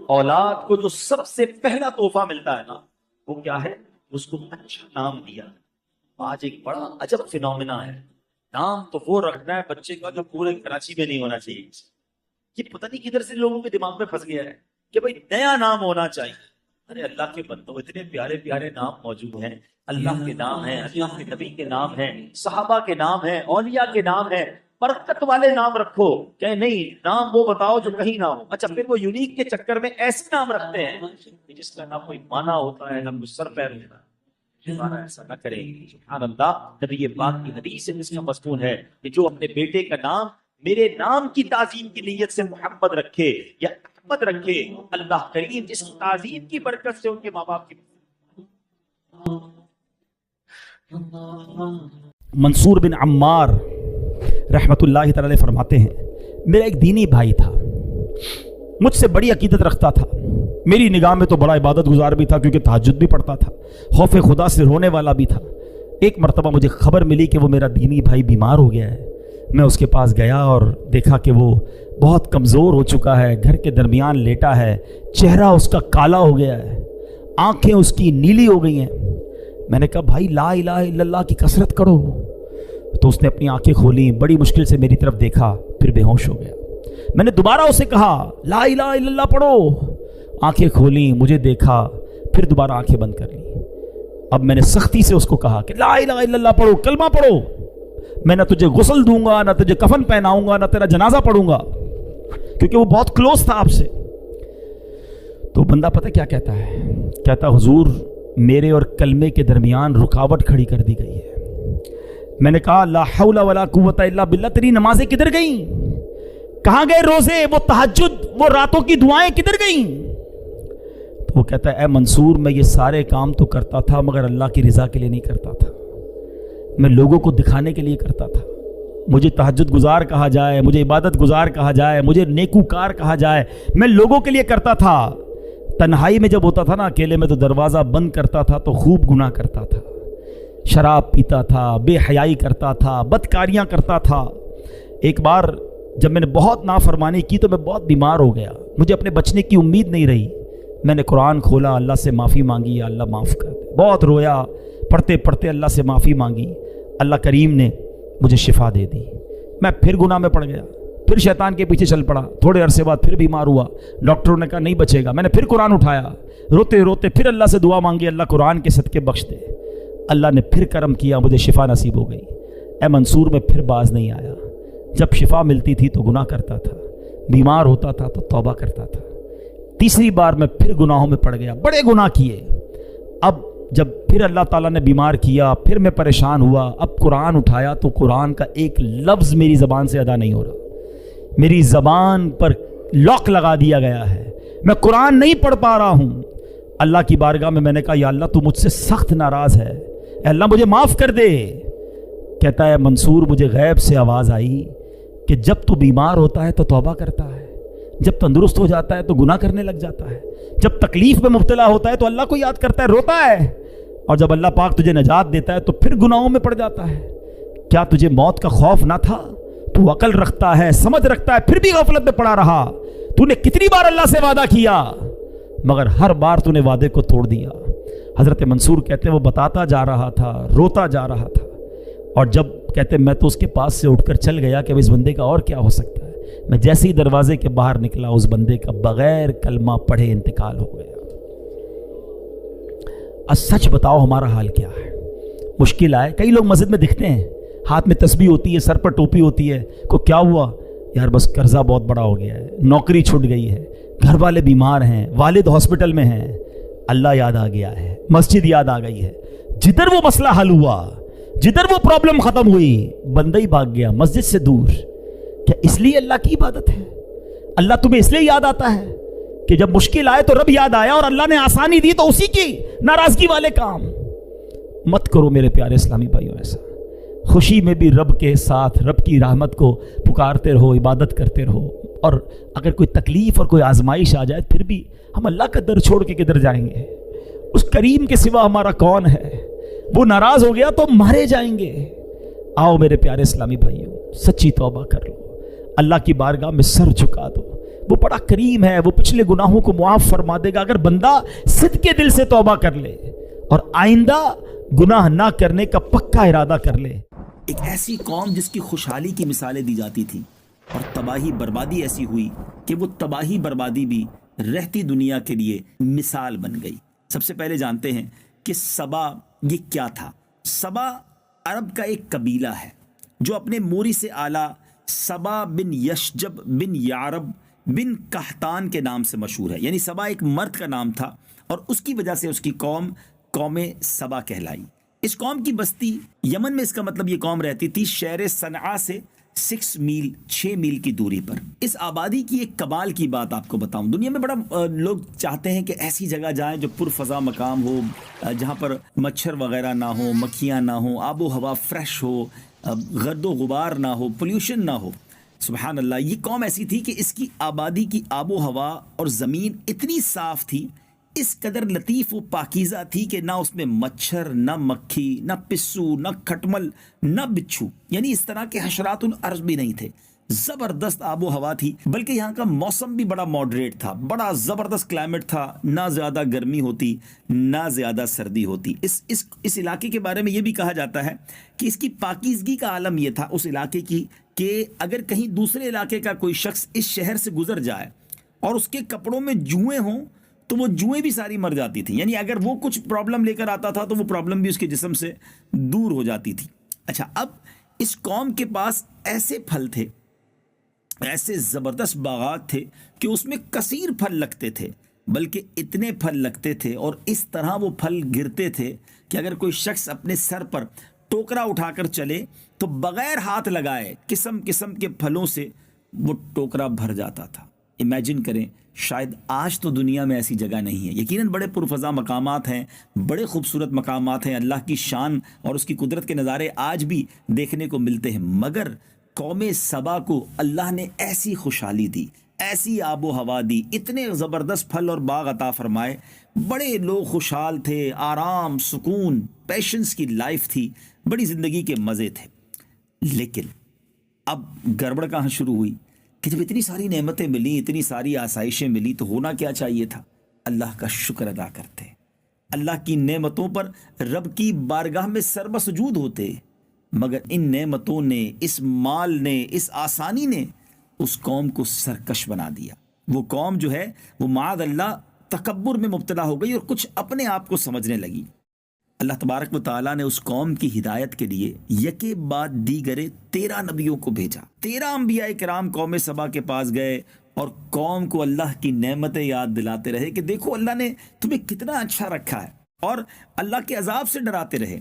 اولاد کو جو سب سے پہلا تحفہ ملتا ہے نا وہ کیا ہے؟ اس کو اچھا نام دیا۔ آج ایک بڑا عجب فینومینا ہے، نام تو وہ رکھنا ہے بچے کا جو پورے کراچی میں نہیں ہونا چاہیے۔ یہ پتہ نہیں کدھر سے لوگوں کے دماغ میں پھنس گیا ہے کہ بھائی نیا نام ہونا چاہیے۔ ارے اللہ کے بندوں، اتنے پیارے پیارے نام موجود ہیں، اللہ کے نام ہیں، اللہ کے نبی کے نام ہیں، صحابہ کے نام ہیں، اولیاء کے نام ہیں۔ برکت والے نام رکھو، کہ نہیں نام وہ بتاؤ جو کہیں نہ ہو۔ اچھا پھر وہ یونیک کے چکر میں ایسے نام رکھتے ہیں جس کا نہ کوئی معنی ہوتا ہے، نہ کوئی سر پیر ہوتا ہے۔ ہمارا ایسا نہ کریں، سبحان اللہ۔ نبی پاک کی حدیث سے اس کا مضمون ہے کہ جو اپنے بیٹے کا نام میرے نام کی تعظیم کی نیت سے محمد رکھے یا احمد رکھے، اللہ کریم جس تعظیم کی برکت سے ان کے ماں باپ کی۔ منصور بن عمار رحمت اللہ تعالی فرماتے ہیں، میرا ایک دینی بھائی تھا، مجھ سے بڑی عقیدت رکھتا تھا، میری نگاہ میں تو بڑا عبادت گزار بھی تھا کیونکہ تہجد بھی پڑھتا تھا، خوف خدا سے رونے والا بھی تھا۔ ایک مرتبہ مجھے خبر ملی کہ وہ میرا دینی بھائی بیمار ہو گیا ہے۔ میں اس کے پاس گیا اور دیکھا کہ وہ بہت کمزور ہو چکا ہے، گھر کے درمیان لیٹا ہے، چہرہ اس کا کالا ہو گیا ہے، آنکھیں اس کی نیلی ہو گئی ہیں۔ میں نے کہا بھائی لا الہ الا اللہ کی کثرت کرو۔ تو اس نے اپنی آنکھیں کھولیں، بڑی مشکل سے میری طرف دیکھا، پھر بے ہوش ہو گیا۔ میں نے دوبارہ اسے کہا لا الہ الا اللہ پڑھو، آنکھیں کھولیں، مجھے دیکھا، پھر دوبارہ آنکھیں بند کر لی۔ اب میں نے سختی سے اس کو کہا کہ لا الہ الا اللہ پڑھو، کلمہ پڑھو، میں نہ تجھے غسل دوں گا، نہ تجھے کفن پہناؤں گا، نہ تیرا جنازہ پڑھوں گا، کیونکہ وہ بہت کلوز تھا آپ سے۔ تو بندہ پتہ کیا کہتا ہے؟ کہتا حضور میرے اور کلمے کے درمیان رکاوٹ کھڑی کر دی گئی ہے۔ میں نے کہا لا حول ولا قوت الا باللہ، تیری نمازیں کدھر گئیں؟ کہاں گئے روزے، وہ تہجد، وہ راتوں کی دعائیں کدھر گئیں؟ تو وہ کہتا ہے اے منصور میں یہ سارے کام تو کرتا تھا مگر اللہ کی رضا کے لیے نہیں کرتا تھا، میں لوگوں کو دکھانے کے لیے کرتا تھا۔ مجھے تہجد گزار کہا جائے، مجھے عبادت گزار کہا جائے، مجھے نیکوکار کہا جائے، میں لوگوں کے لیے کرتا تھا۔ تنہائی میں جب ہوتا تھا نا اکیلے میں، تو دروازہ بند کرتا تھا تو خوب گناہ کرتا تھا، شراب پیتا تھا، بے حیائی کرتا تھا، بدکاریاں کرتا تھا۔ ایک بار جب میں نے بہت نافرمانی کی تو میں بہت بیمار ہو گیا، مجھے اپنے بچنے کی امید نہیں رہی۔ میں نے قرآن کھولا، اللہ سے معافی مانگی، یا اللہ معاف کر دے، بہت رویا، پڑھتے پڑھتے اللہ سے معافی مانگی، اللہ کریم نے مجھے شفا دے دی۔ میں پھر گناہ میں پڑ گیا، پھر شیطان کے پیچھے چل پڑا، تھوڑے عرصے بعد پھر بیمار ہوا، ڈاکٹروں نے کہا نہیں بچے گا۔ میں نے پھر قرآن اٹھایا، روتے روتے پھر اللہ سے دعا مانگی، اللہ قرآن کے صدقے بخش دے۔ اللہ نے پھر کرم کیا، مجھے شفا نصیب ہو گئی۔ اے منصور میں پھر باز نہیں آیا، جب شفا ملتی تھی تو گناہ کرتا تھا، بیمار ہوتا تھا تو توبہ کرتا تھا۔ تیسری بار میں پھر گناہوں میں پڑ گیا، بڑے گناہ کیے۔ اب جب پھر اللہ تعالیٰ نے بیمار کیا، پھر میں پریشان ہوا، اب قرآن اٹھایا تو قرآن کا ایک لفظ میری زبان سے ادا نہیں ہو رہا، میری زبان پر لاک لگا دیا گیا ہے، میں قرآن نہیں پڑھ پا رہا ہوں۔ اللہ کی بارگاہ میں نے کہا یا اللہ تو مجھ سے سخت ناراض ہے، اے اللہ مجھے معاف کر دے۔ کہتا ہے منصور مجھے غیب سے آواز آئی کہ جب تو بیمار ہوتا ہے تو توبہ کرتا ہے، جب تندرست ہو جاتا ہے تو گناہ کرنے لگ جاتا ہے، جب تکلیف میں مبتلا ہوتا ہے تو اللہ کو یاد کرتا ہے، روتا ہے، اور جب اللہ پاک تجھے نجات دیتا ہے تو پھر گناہوں میں پڑ جاتا ہے۔ کیا تجھے موت کا خوف نہ تھا؟ تو عقل رکھتا ہے، سمجھ رکھتا ہے، پھر بھی غفلت میں پڑا رہا۔ تو نے کتنی بار اللہ سے وعدہ کیا مگر ہر بار تو نے وعدے کو توڑ دیا۔ حضرت منصور کہتے ہیں وہ بتاتا جا رہا تھا، روتا جا رہا تھا، اور جب کہتے میں تو اس کے پاس سے اٹھ کر چل گیا کہ اب اس بندے کا اور کیا ہو سکتا ہے۔ میں جیسے ہی دروازے کے باہر نکلا اس بندے کا بغیر کلمہ پڑھے انتقال ہو گیا۔ اب سچ بتاؤ ہمارا حال کیا ہے؟ مشکل آئے، کئی لوگ مسجد میں دکھتے ہیں، ہاتھ میں تسبیح ہوتی ہے، سر پر ٹوپی ہوتی ہے، کو کیا ہوا یار بس قرضہ بہت بڑا ہو گیا ہے، نوکری چھوٹ گئی ہے، گھر والے بیمار ہیں، والد ہاسپٹل میں ہیں، اللہ یاد آ گیا ہے، مسجد یاد آ گئی ہے۔ جدھر وہ مسئلہ حل ہوا، جدھر وہ پرابلم ختم ہوئی، بندہ ہی بھاگ گیا مسجد سے دور۔ کیا اس لیے اللہ کی عبادت ہے؟ اللہ تمہیں اس لیے یاد آتا ہے کہ جب مشکل آئے تو رب یاد آیا، اور اللہ نے آسانی دی تو اسی کی ناراضگی والے کام مت کرو میرے پیارے اسلامی بھائیوں۔ ایسا خوشی میں بھی رب کے ساتھ رب کی رحمت کو پکارتے رہو، عبادت کرتے رہو، اور اگر کوئی تکلیف اور کوئی آزمائش آ جائے پھر بھی ہم اللہ کا در چھوڑ کے کدھر جائیں گے؟ اس کریم کے سوا ہمارا کون ہے؟ وہ ناراض ہو گیا تو مارے جائیں گے۔ آؤ میرے پیارے اسلامی بھائیوں، سچی توبہ کر لو، اللہ کی بارگاہ میں سر جھکا دو، وہ بڑا کریم ہے، وہ پچھلے گناہوں کو معاف فرما دے گا اگر بندہ صدقے دل سے توبہ کر لے اور آئندہ گناہ نہ کرنے کا پکا ارادہ کر لے۔ ایک ایسی قوم جس کی خوشحالی کی مثالیں دی جاتی تھیں اور تباہی بربادی ایسی ہوئی کہ وہ تباہی بربادی بھی رہتی دنیا کے لیے مثال بن گئی۔ سب سے پہلے جانتے ہیں کہ سبا یہ کیا تھا۔ سبا عرب کا ایک قبیلہ ہے جو اپنے موری سے اعلیٰ سبا بن یشجب بن یعرب بن قحطان کے نام سے مشہور ہے، یعنی سبا ایک مرد کا نام تھا اور اس کی وجہ سے اس کی قوم سبا کہلائی۔ اس قوم کی بستی یمن میں، اس کا مطلب یہ قوم رہتی تھی شہر صنعاء سے 6 میل کی دوری پر۔ اس آبادی کی ایک کمال کی بات آپ کو بتاؤں، دنیا میں بڑا لوگ چاہتے ہیں کہ ایسی جگہ جائیں جو پرفضا مقام ہو، جہاں پر مچھر وغیرہ نہ ہو، مکھیاں نہ ہو، آب و ہوا فریش ہو، گرد و غبار نہ ہو، پولیوشن نہ ہو۔ سبحان اللہ، یہ قوم ایسی تھی کہ اس کی آبادی کی آب و ہوا اور زمین اتنی صاف تھی، اس قدر لطیف و پاکیزہ تھی کہ نہ اس میں مچھر، نہ مکھی، نہ پسو، نہ کھٹمل، نہ بچھو، یعنی اس طرح کے حشرات الارض بھی نہیں تھے۔ زبردست آب و ہوا تھی، بلکہ یہاں کا موسم بھی بڑا ماڈریٹ تھا، بڑا زبردست کلائمیٹ تھا، نہ زیادہ گرمی ہوتی نہ زیادہ سردی ہوتی۔ اس علاقے کے بارے میں یہ بھی کہا جاتا ہے کہ اس کی پاکیزگی کا عالم یہ تھا اس علاقے کی کہ اگر کہیں دوسرے علاقے کا کوئی شخص اس شہر سے گزر جائے اور اس کے کپڑوں میں جوئیں ہوں تو وہ جوئیں بھی ساری مر جاتی تھیں، یعنی اگر وہ کچھ پرابلم لے کر آتا تھا تو وہ پرابلم بھی اس کے جسم سے دور ہو جاتی تھی۔ اچھا، اب اس قوم کے پاس ایسے پھل تھے، ایسے زبردست باغات تھے کہ اس میں کثیر پھل لگتے تھے، بلکہ اتنے پھل لگتے تھے اور اس طرح وہ پھل گرتے تھے کہ اگر کوئی شخص اپنے سر پر ٹوکرا اٹھا کر چلے تو بغیر ہاتھ لگائے قسم قسم کے پھلوں سے وہ ٹوکرا بھر جاتا تھا۔ امیجن کریں، شاید آج تو دنیا میں ایسی جگہ نہیں ہے، یقیناً بڑے پرفضا مقامات ہیں، بڑے خوبصورت مقامات ہیں، اللہ کی شان اور اس کی قدرت کے نظارے آج بھی دیکھنے کو ملتے ہیں، مگر قوم سبا کو اللہ نے ایسی خوشحالی دی، ایسی آب و ہوا دی، اتنے زبردست پھل اور باغ عطا فرمائے، بڑے لوگ خوشحال تھے، آرام، سکون، پیشنس کی لائف تھی، بڑی زندگی کے مزے تھے۔ لیکن اب گڑبڑ کہاں شروع ہوئی کہ جب اتنی ساری نعمتیں ملی، اتنی ساری آسائشیں ملی، تو ہونا کیا چاہیے تھا؟ اللہ کا شکر ادا کرتے، اللہ کی نعمتوں پر رب کی بارگاہ میں سربسجود ہوتے، مگر ان نعمتوں نے، اس مال نے، اس آسانی نے اس قوم کو سرکش بنا دیا۔ وہ قوم جو ہے وہ معاذ اللہ تکبر میں مبتلا ہو گئی اور کچھ اپنے آپ کو سمجھنے لگی۔ اللہ تبارک و تعالیٰ نے اس قوم کی ہدایت کے لیے یکے بعد دیگرے 13 نبیوں کو بھیجا۔ 13 انبیاء کرام قوم سبا کے پاس گئے اور قوم کو اللہ کی نعمتیں یاد دلاتے رہے کہ دیکھو اللہ نے تمہیں کتنا اچھا رکھا ہے، اور اللہ کے عذاب سے ڈراتے رہے۔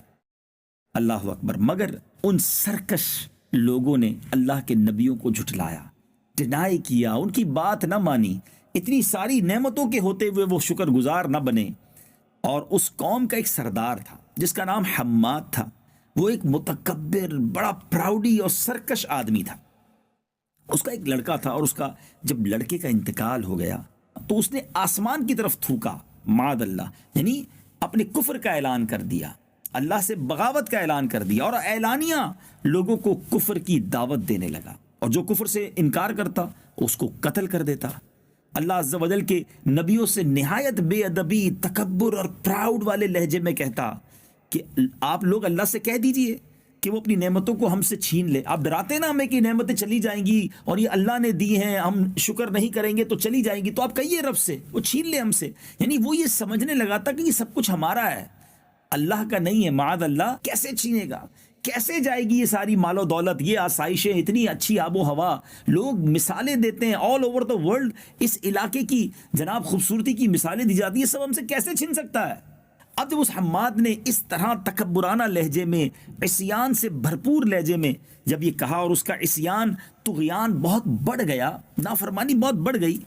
اللہ اکبر، مگر ان سرکش لوگوں نے اللہ کے نبیوں کو جھٹلایا، ڈینائی کیا، ان کی بات نہ مانی، اتنی ساری نعمتوں کے ہوتے ہوئے وہ شکر گزار نہ بنے۔ اور اس قوم کا ایک سردار تھا جس کا نام حماد تھا، وہ ایک متکبر، بڑا پراؤڈی اور سرکش آدمی تھا۔ اس کا ایک لڑکا تھا اور اس کا جب لڑکے کا انتقال ہو گیا تو اس نے آسمان کی طرف تھوکا، معاذ اللہ، یعنی اپنے کفر کا اعلان کر دیا، اللہ سے بغاوت کا اعلان کر دیا، اور اعلانیہ لوگوں کو کفر کی دعوت دینے لگا، اور جو کفر سے انکار کرتا اس کو قتل کر دیتا۔ اللہ عز و جل کے نبیوں سے نہایت بے ادبی، تکبر اور پراؤڈ والے لہجے میں کہتا کہ آپ لوگ اللہ سے کہہ دیجئے کہ وہ اپنی نعمتوں کو ہم سے چھین لے۔ آپ ڈراتے نا ہمیں کہ نعمتیں چلی جائیں گی اور یہ اللہ نے دی ہیں، ہم شکر نہیں کریں گے تو چلی جائیں گی، تو آپ کہیے رب سے وہ چھین لے ہم سے۔ یعنی وہ یہ سمجھنے لگا تھا کہ یہ سب کچھ ہمارا ہے، اللہ کا نہیں ہے۔ معاذ اللہ، کیسے چھینے گا، کیسے جائے گی یہ ساری مال و دولت، یہ آسائشیں، اتنی اچھی آب و ہوا، لوگ مثالیں دیتے ہیں آل اوور دا ورلڈ، اس علاقے کی جناب خوبصورتی کی مثالیں دی جاتی ہیں، سب ہم سے کیسے چھن سکتا ہے؟ اب جب اس حماد نے اس طرح تکبرانہ لہجے میں، عصیان سے بھرپور لہجے میں جب یہ کہا، اور اس کا عصیان، طغیان بہت بڑھ گیا، نافرمانی بہت بڑھ گئی،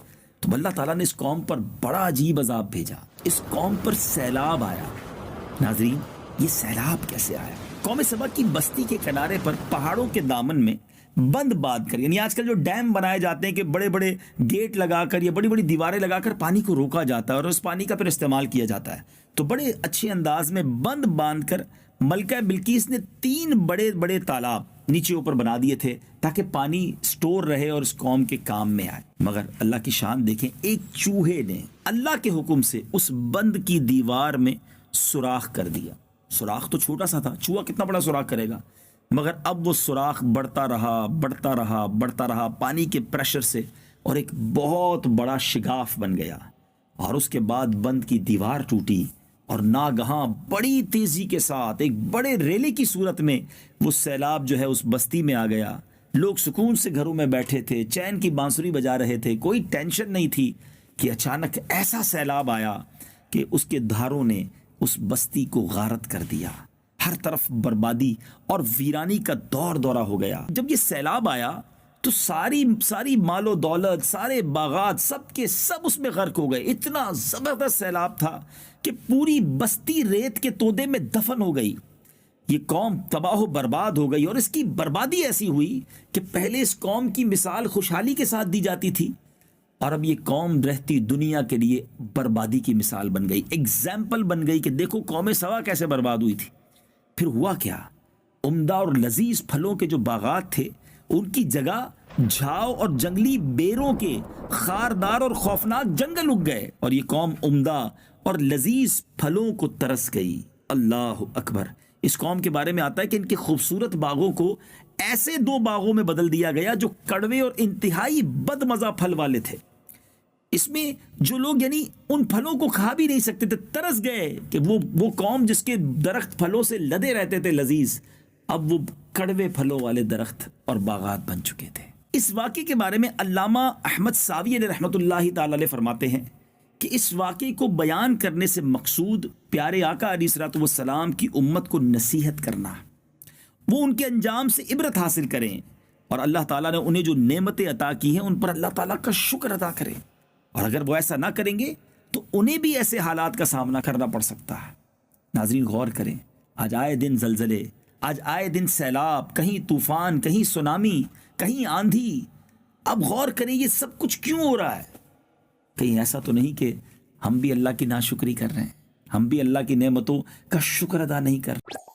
تو اللہ تعالیٰ نے اس قوم پر بڑا عجیب عذاب بھیجا، اس قوم پر سیلاب آیا۔ ناظرین، یہ سیلاب کیسے آیا؟ قوم سبا کی بستی کے کنارے پر پہاڑوں کے دامن میں بند باندھ کر، یعنی آج کل جو ڈیم بنائے جاتے ہیں کہ بڑے بڑے گیٹ لگا کر یا بڑی بڑی دیواریں لگا کر پانی کو روکا جاتا ہے اور اس پانی کا پھر استعمال کیا جاتا ہے، تو بڑے اچھے انداز میں بند باندھ کر ملکہ بلقیس نے 3 بڑے بڑے تالاب نیچے اوپر بنا دیے تھے تاکہ پانی سٹور رہے اور اس قوم کے کام میں آئے۔ مگر اللہ کی شان دیکھیں، ایک چوہے نے اللہ کے حکم سے اس بند کی دیوار میں سوراخ کر دیا۔ سوراخ تو چھوٹا سا تھا، چوہا کتنا بڑا سوراخ کرے گا، مگر اب وہ سوراخ بڑھتا رہا پانی کے پریشر سے، اور ایک بہت بڑا شگاف بن گیا، اور اس کے بعد بند کی دیوار ٹوٹی، اور ناگہاں بڑی تیزی کے ساتھ ایک بڑے ریلے کی صورت میں وہ سیلاب جو ہے اس بستی میں آ گیا۔ لوگ سکون سے گھروں میں بیٹھے تھے، چین کی بانسری بجا رہے تھے، کوئی ٹینشن نہیں تھی کہ اچانک ایسا سیلاب آیا کہ اس کے دھاروں نے اس بستی کو غارت کر دیا۔ ہر طرف بربادی اور ویرانی کا دور دورہ ہو گیا۔ جب یہ سیلاب آیا تو ساری مال و دولت، سارے باغات، سب کے سب اس میں غرق ہو گئے۔ اتنا زبردست سیلاب تھا کہ پوری بستی ریت کے تودے میں دفن ہو گئی۔ یہ قوم تباہ و برباد ہو گئی، اور اس کی بربادی ایسی ہوئی کہ پہلے اس قوم کی مثال خوشحالی کے ساتھ دی جاتی تھی، اور اب یہ قوم رہتی دنیا کے لیے بربادی کی مثال بن گئی، ایگزامپل بن گئی کہ دیکھو قوم سبا کیسے برباد ہوئی تھی۔ پھر ہوا کیا؟ عمدہ اور لذیذ پھلوں کے جو باغات تھے ان کی جگہ جھاؤ اور جنگلی بیروں کے خاردار اور خوفناک جنگل اگ گئے، اور یہ قوم عمدہ اور لذیذ پھلوں کو ترس گئی۔ اللہ اکبر۔ اس قوم کے بارے میں آتا ہے کہ ان کے خوبصورت باغوں کو ایسے 2 باغوں میں بدل دیا گیا جو کڑوے اور انتہائی بد مزہ پھل والے تھے۔ اس میں جو لوگ یعنی ان پھلوں کو کھا بھی نہیں سکتے تھے، ترس گئے کہ وہ قوم جس کے درخت پھلوں سے لدے رہتے تھے لذیذ، اب وہ کڑوے پھلوں والے درخت اور باغات بن چکے تھے۔ اس واقعے کے بارے میں علامہ احمد ساوی علیہ رحمۃ اللہ تعالی علیہ فرماتے ہیں کہ اس واقعے کو بیان کرنے سے مقصود پیارے آقا علیہ الصلوۃ والسلام کی امت کو نصیحت کرنا، وہ ان کے انجام سے عبرت حاصل کریں، اور اللہ تعالیٰ نے انہیں جو نعمتیں عطا کی ہیں ان پر اللہ تعالیٰ کا شکر ادا کریں، اور اگر وہ ایسا نہ کریں گے تو انہیں بھی ایسے حالات کا سامنا کرنا پڑ سکتا ہے۔ ناظرین غور کریں، آج آئے دن زلزلے، آج آئے دن سیلاب، کہیں طوفان، کہیں سونامی، کہیں آندھی۔ اب غور کریں یہ سب کچھ کیوں ہو رہا ہے؟ کہیں ایسا تو نہیں کہ ہم بھی اللہ کی ناشکری کر رہے ہیں، ہم بھی اللہ کی نعمتوں کا شکر ادا نہیں کر رہے؟